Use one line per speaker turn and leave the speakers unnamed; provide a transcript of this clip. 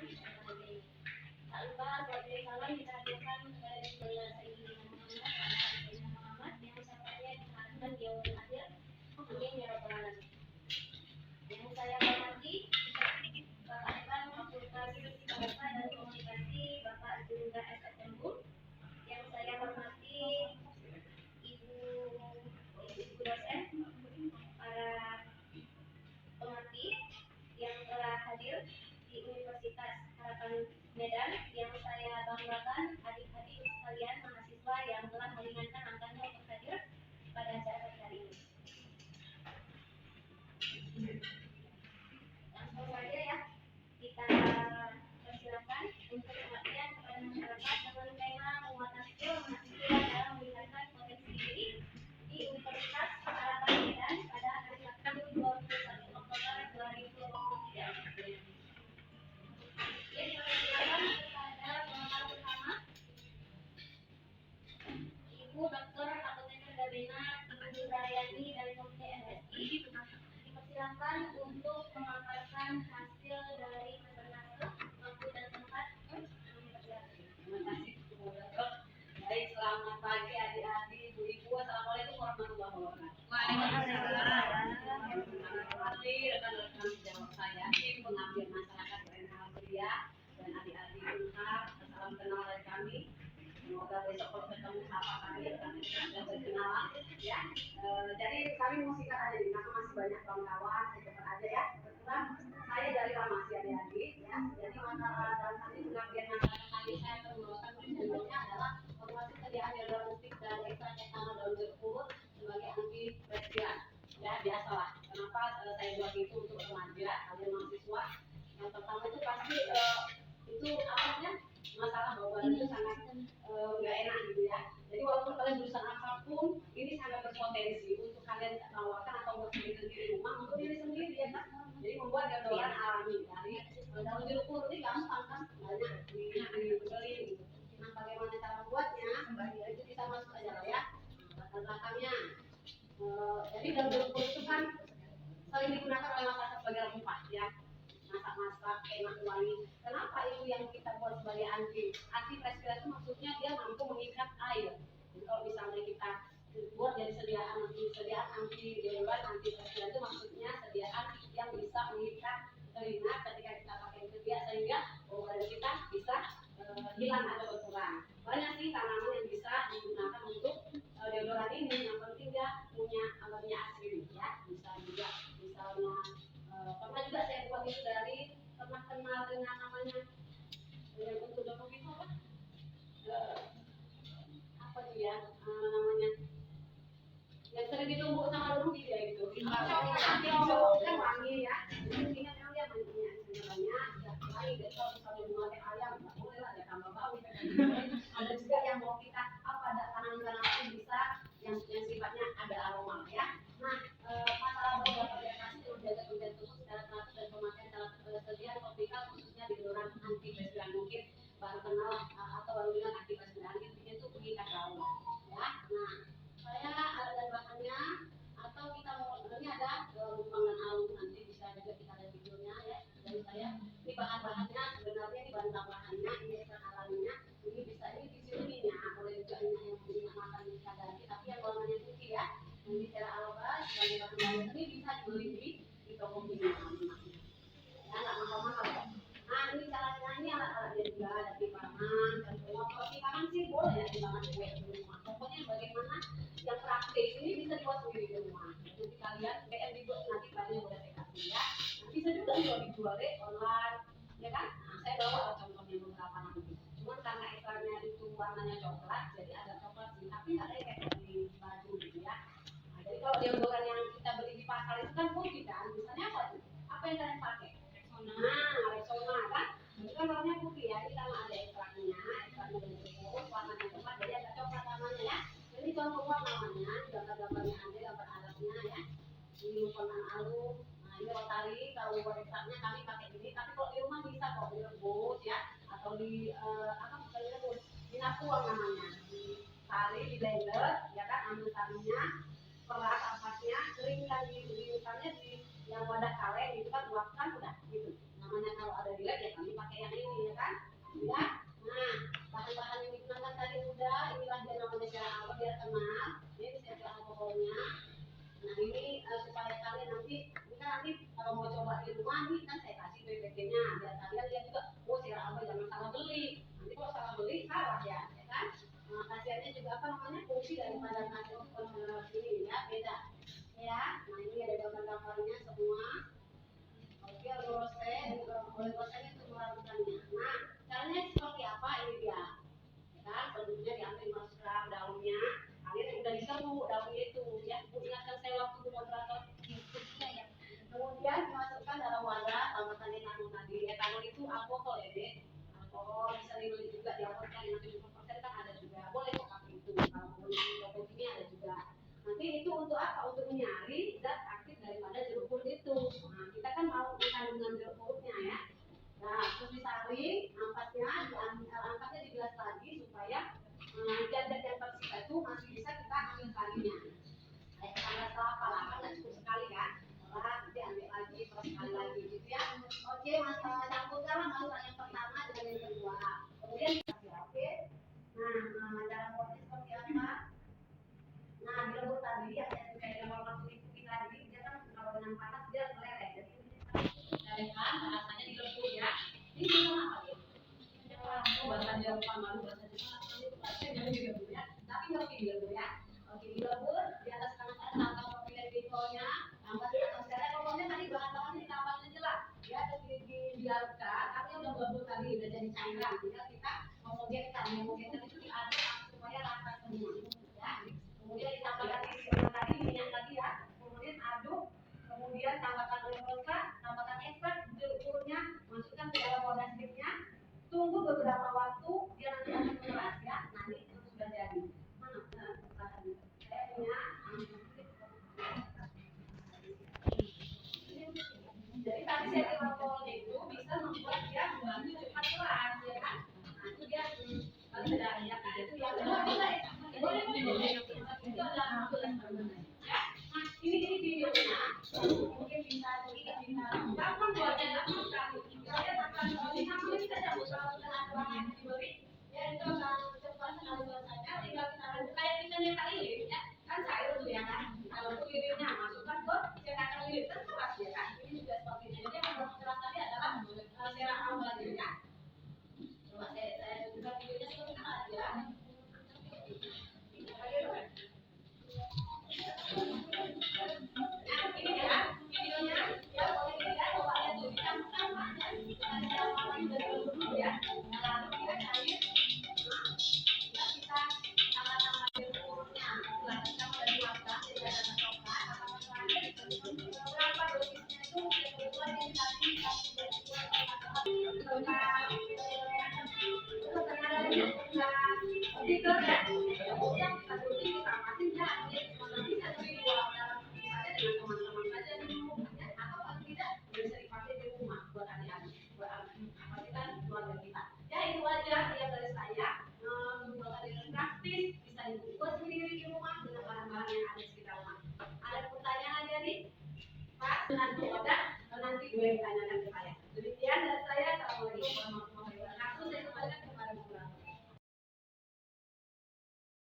Tak lupa sebagai salam kita hadirkan kepada Sayyidina Muhammad yang ucapannya diharapkan dia hadir. Amin ya rabbal alamin. Yang saya hormati Bapak Iwan Fakultas Bahasa dan Komunikasi Bapak Jurga SSMU. Yang saya hormati Ibu dosen, para pengerti yang telah hadir di Universitas Harapan Medan. Yang saya banggakan adik-adik sekalian mahasiswa yang telah meringankan angkanya untuk hadir pada acara hari ini. Langsung saja ya, kita persilakan untuk pengertian kepada masyarakat dengan tema penguatan skill mahasiswa dalam meningkatkan potensi diri di Universitas Harapan Medan pada hari Sabtu 21 Oktober 2023. Jadi persilakan kepada pengamal utama Ibu Dr. Apoteker Gabena Ibu Dudrayani dari Komite MSI. Dipersilakan untuk memaparkan hasil dari presentase waktu dan tempat.
Terima kasih Bu Dr. Baik, selamat pagi adik-adik, ibu-ibu. Assalamualaikum warahmatullahi wabarakatuh. Waalaikumsalam. Rekan-rekan sejawat saya, tim pengabdian masyarakat UNH Mulia dan adik-adik Unhar, salam kenal dari kami. Semoga besok kalau ketemu sapa kami akan sudah berkenalan ya. Jadi kami mau singkat aja nih, karena masih banyak kawan-kawan, saya cepat aja ya. Kebetulan saya dari Farmasi adik-adik ya. Jadi masalah dalam hal ini pengabdian masyarakat kami, saya akan membawakan tujuannya adalah formasi sediaan diagnostik dan ekstrak etanol daun jeruk sebagai anti respiran. Ya biasalah. Kenapa saya buat itu untuk remaja, kalian mahasiswa? Yang pertama itu pasti itu apa namanya? Masalah bau badan itu sangat nggak enak gitu ya. Jadi walaupun kalian jurusan apapun, ini sangat berpotensi untuk kalian bawakan atau buat sendiri di rumah untuk diri sendiri ya kan. Jadi membuat deodoran alami dari daun jeruk purut ini gampang kan, banyak dibeli gitu. Nah bagaimana cara membuatnya? Itu bisa masuk aja lah ya. Latar belakangnya. Jadi daun jeruk purut itu kan sering digunakan oleh masyarakat sebagai rempah ya. Masak-masak enak wangi. Kenapa itu yang kita buat sebagai anti respiran itu maksudnya dia mampu mengikat air. Jadi kalau misalnya kita buat dari sediaan anti deodoran anti respiran itu maksudnya sediaan yang bisa mengikat telinga ketika kita pakai itu dia sehingga bau badan kita bisa hilang atau berkurang. Banyak sih tanaman yang bisa digunakan untuk deodoran ini. Yang penting dia punya minyak asli ya. Bisa juga misalnya pernah juga saya buat itu dari pernah kenal dengan namanya yang untuk dokter itu apa tuh ya namanya yang sering ditumbuk sama rugi dia gitu kan wangi ya ingat kan dia mandinya sebenarnya banyak besok misalnya bunga teh ayam nggak boleh lah ada tambah bau ada juga yang mau kita apa ada tanaman-tanaman yang bisa yang sifatnya ada aroma ya. Nah masalah bau dapat diatasi dengan menjaga kelenjar tubuh secara teratur dan pemakaian sediaan topikal khususnya di deodoran anti respiran mungkin baru kenal atau baru dengar anti respiran intinya itu pengikat bau ya. Nah saya ada dan bahannya atau kita mau ini ada lubang dan alung nanti bisa juga kita lihat videonya ya dari saya. Ini bahan-bahannya sebenarnya ini bahan tambahannya ini ekstrak alaminya ini bisa ini fisiologinya boleh juga ini yang makan bisa ganti tapi yang warnanya putih ya ini secara alami sebagai bahan ini bisa dibeli di toko kimia ya nggak mahal-mahal ya. Nah ini caranya ini alat-alatnya juga ada timbangan dan kalau timbangan sih boleh ya timbangan kue di rumah pokoknya bagaimana yang praktis ini bisa dibuat sendiri di rumah nanti kalian BM dibuat nanti kalian boleh saya kasih ya nanti bisa juga dijual deh online ya kan. Nah saya bawa contohnya beberapa nanti cuman karena ekstraknya itu warnanya coklat jadi agak coklat sih tapi nggak ada kayak di baju gitu ya. Nah jadi kalau deodoran yang kita beli di pasar itu kan putih kan misalnya apa yang kalian pakai Rexona kan itu kan warnanya putih ya ini karena ada ekstraknya dari jeruk warnanya coklat jadi agak coklat warnanya ya. Ini contoh uang namanya gambar-gambarnya ada gambar alatnya ya ini lubang alum. Nah ini rotari kalau buat ekstraknya kami pakai ini tapi kalau di rumah bisa kok direbus ya atau di apa bisa direbus dinapuang namanya ditarik di blender ya kan ambil tarinya peras ampasnya keringkan di yang wadah kaleng itu kan uapkan udah gitu. Nah namanya kalau ada di lab ya kami pakai yang ini ya kan, ya. Nah, bahan-bahan yang digunakan tadi udah, inilah dia namanya secara apa biar kenal. Ini saya alkoholnya. Nah ini supaya kalian nanti, ini kan nanti kalau mau coba di rumah nih kan saya kasih PPT-nya biar kalian lihat juga, oh secara apa jangan salah beli. Nanti kalau salah beli salah ya kan. Nah, khasiatnya juga apa namanya fungsi daripada hasil pengelolaan ini ya beda. Ya, nah ini ada gambar-gambarnya semua. Oke, oleh-olehnya untuk melakukannya. Nah, caranya seperti apa ini dia? Ya kan, selanjutnya diambil masukkan daunnya. Kalian udah diserbu daunnya itu, ya. Ingatkan saya waktu itu moderator. Ya. Kemudian dimasukkan dalam wadah, tambahkan etanol tadi. Etanol itu alkohol ya, Dek. Alkohol bisa dibeli juga di apotek yang 70% kan ada juga. Boleh kok pakai itu. Kalau beli toko ini ada juga. Nanti itu untuk apa? Untuk menyari zat aktif daripada jeruk purut itu. Nah, kita kan mau kandungan jeruk purutnya ya. Nah, terus disaring, ampasnya dibilas lagi supaya zat-zat yang tersisa itu masih bisa kita ambil kalinya. Kayak kita kelapa lah, kan nggak cukup sekali kan? Nah, diambil lagi, terus sekali lagi gitu ya. Oke, campurkan masalah yang pertama dengan yang kedua. Kemudian oke. Nah, cara buatnya seperti apa? Nah, direbus tadi ya, kayak yang warna putih tadi, dia kan kalau dengan panas dia meleleh. Jadi ini kan rasanya direbus ya. Ini sama apa ya? Bahasa Jepang baru bahasa Jepang itu direbus ya. Tapi ngerti direbus ya. Oke, direbus di atas kanan tangkap pilihan videonya. Tambah di atas saya pokoknya tadi bahan-bahannya ditambahnya jelas. Ya, terus dilarutkan. Artinya udah berebus tadi udah jadi cairan. Tinggal kita homogenkan itu diaduk supaya rata semua. Ya. Kemudian ditambahkan tadi minyak tadi ya. Kemudian aduk. Kemudian tambahkan glukosa, tambahkan ekstrak jeruk purutnya, masukkan ke dalam wadah sticknya. Tunggu beberapa waktu dia nanti akan keras ya. Nanti itu sudah jadi. Saya punya jadi tadi saya alkoholnya itu bisa membuat dia membantu cepat keras ya kan. Nah itu dia kalau sudah ya itu yang boleh itu adalah ya. Nah ini videonya mungkin bisa gampang buatnya gampang sekali. Saya akan ini saja kalau sudah ada bahan yang diberi ya itu akan cepat sekali selesainya. Tinggal kita kayak kita nyetak lilin ya kan cair tuh ya kan. Kalau itu lilinnya masukkan ke cetakan lilin kan keras ya kan. Ini juga seperti ini. Jadi yang keras tadi adalah serak ambalnya ya. Coba saya tunjukkan videonya seperti apa ya. Ini ya videonya ya boleh dilihat coba lihat tuh kita pertama kita lalu kita cari kita sama-sama jeruknya kita dari warga tidak ada coklat berapa dosisnya itu kebetulan yang tadi ya itu aja yang dari saya pembuatan dengan praktis bisa dibuat sendiri di rumah dengan bahan-bahan yang ada di sekitar rumah. Ada pertanyaan lagi nih? Pak, nanti ada nanti gue tanyakan.